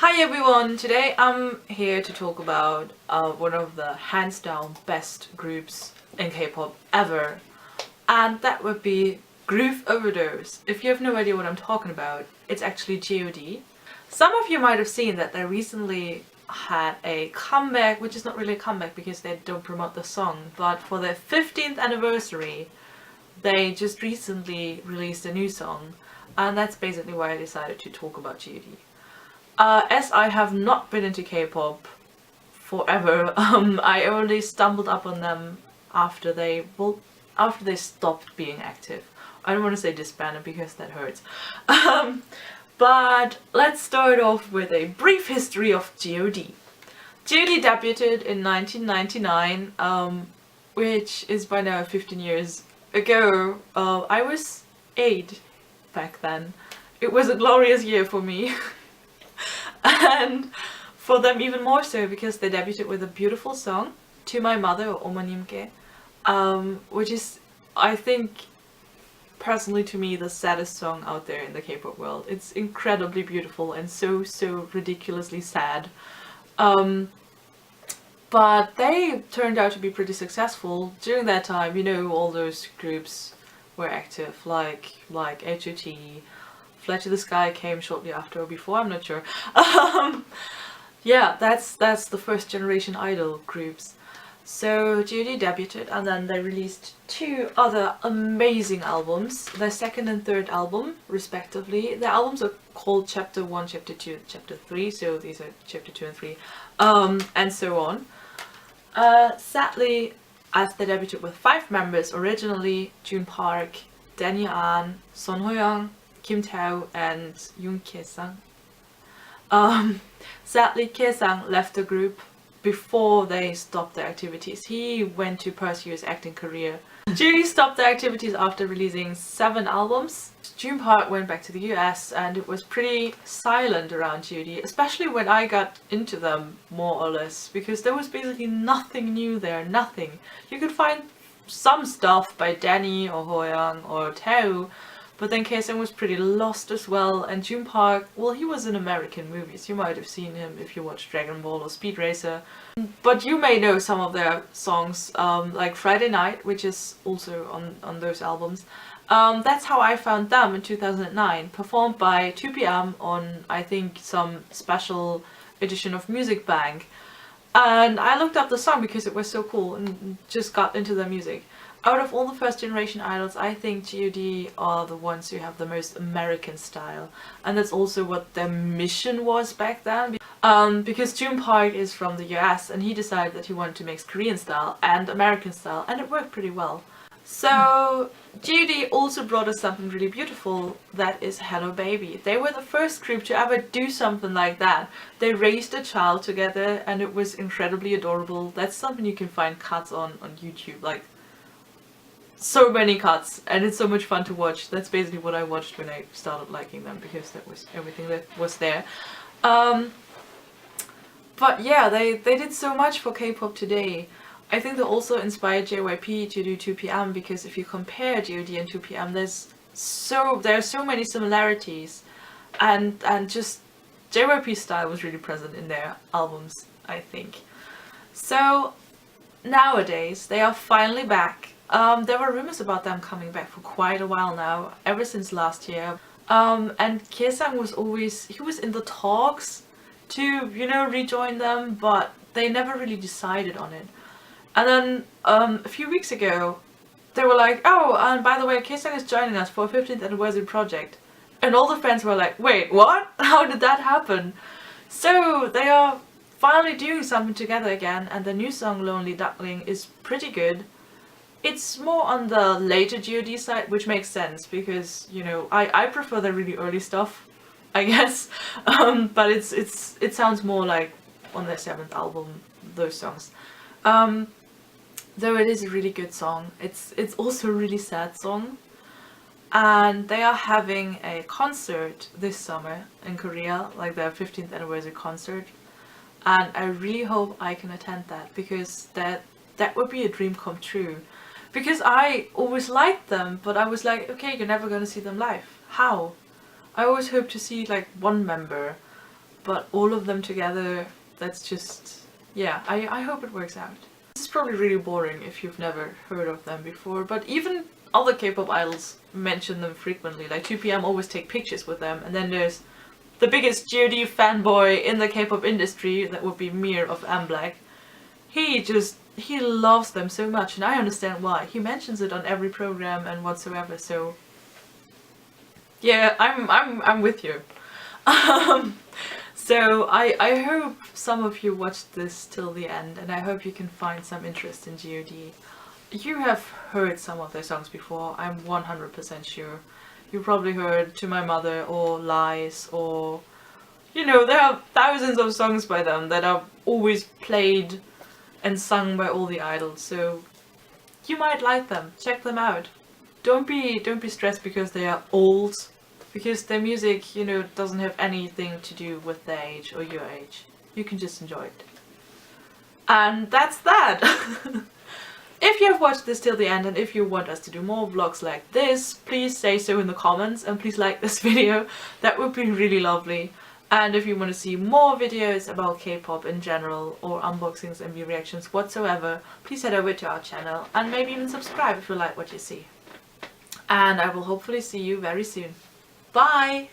Hi everyone, today I'm here to talk about one of the hands down best groups in K-pop ever, and that would be Groove Overdose. If you have no idea what I'm talking about, it's actually G.O.D. Some of you might have seen that they recently had a comeback, which is not really a comeback because they don't promote the song, but for their 15th anniversary they just recently released a new song, and that's basically why I decided to talk about G.O.D. As I have not been into K-pop forever, I only stumbled up on them after they stopped being active. I don't want to say disbanded because that hurts. But let's start off with a brief history of G.O.D. G.O.D debuted in 1999, which is by now 15 years ago. I was 8 back then. It was a glorious year for me. And for them even more so because they debuted with a beautiful song, To My Mother or 어머님께, which is, I think, personally to me, the saddest song out there in the K-pop world. It's incredibly beautiful and so ridiculously sad. But they turned out to be pretty successful during that time. You know, all those groups were active, like H.O.T. Fly to the Sky came shortly after or before, I'm not sure. Yeah, that's the first generation idol groups. So G.O.D debuted and then they released 2 other amazing albums, their second and third album respectively. The albums are called Chapter 1, Chapter 2, Chapter 3, so these are Chapter 2 and 3, and so on. Sadly, as they debuted with 5 members originally, Jun Park, Danny An, Son Ho-young, Kim Tae and Yoon Kye-sang. Sadly, Kye-sang left the group before they stopped their activities. He went to pursue his acting career. G.O.D stopped their activities after releasing 7 albums. Jun Park went back to the US and it was pretty silent around G.O.D, especially when I got into them more or less, because there was basically nothing new there, nothing. You could find some stuff by Danny or Ho-young or Tae, but then Kye-sang was pretty lost as well, and Jun Park, well, he was in American movies. You might have seen him if you watched Dragon Ball or Speed Racer. But you may know some of their songs, like Friday Night, which is also on those albums. That's how I found them in 2009, performed by 2PM on, I think, some special edition of Music Bank. And I looked up the song because it was so cool and just got into their music. Out of all the first generation idols, I think G.O.D are the ones who have the most American style. And that's also what their mission was back then. Because Jun Park is from the US and he decided that he wanted to mix Korean style and American style, and it worked pretty well. So G.O.D also brought us something really beautiful, that is Hello Baby. They were the first group to ever do something like that. They raised a child together and it was incredibly adorable. That's something you can find cuts on YouTube, like so many cuts, and it's so much fun to watch. That's basically what I watched when I started liking them, because that was everything that was there. But yeah, they did so much for K-pop today. I think they also inspired JYP to do 2PM, because if you compare G.O.D and 2PM, there are so many similarities, and just JYP style was really present in their albums, I think. So nowadays they are finally back. There were rumors about them coming back for quite a while now, ever since last year. And Kye-sang was in the talks to, you know, rejoin them, but they never really decided on it. And then a few weeks ago, they were like, oh, and by the way, Kye-sang is joining us for a 15th anniversary project. And all the fans were like, wait, what? How did that happen? So they are finally doing something together again, and the new song Lonely Duckling is pretty good. It's more on the later G.O.D side, which makes sense because, you know, I prefer the really early stuff, I guess. But it sounds more like on their 7th album, those songs. Though it is a really good song. It's also a really sad song. And they are having a concert this summer in Korea, like their 15th anniversary concert. And I really hope I can attend that, because that would be a dream come true. Because I always liked them, but I was like, okay, you're never gonna see them live. How? I always hope to see like one member but all of them together, that's just, yeah, I hope it works out. This is probably really boring if you've never heard of them before, but even other K-pop idols mention them frequently. Like 2PM always take pictures with them, and then there's the biggest G.O.D fanboy in the K-pop industry, that would be Mir of M-Black. He loves them so much, and I understand why. He mentions it on every program and whatsoever, so yeah, I'm with you. So I hope some of you watched this till the end, and I hope you can find some interest in G.O.D. You have heard some of their songs before, I'm 100% sure. You probably heard To My Mother or Lies, or, you know, there are thousands of songs by them that are always played and sung by all the idols, so you might like them. Check them out. Don't be stressed because they are old, because their music, you know, doesn't have anything to do with their age or your age. You can just enjoy it. And that's that! If you have watched this till the end, and if you want us to do more vlogs like this, please say so in the comments, and please like this video. That would be really lovely. And if you want to see more videos about K-pop in general, or unboxings and reactions whatsoever, please head over to our channel, and maybe even subscribe if you like what you see. And I will hopefully see you very soon. Bye!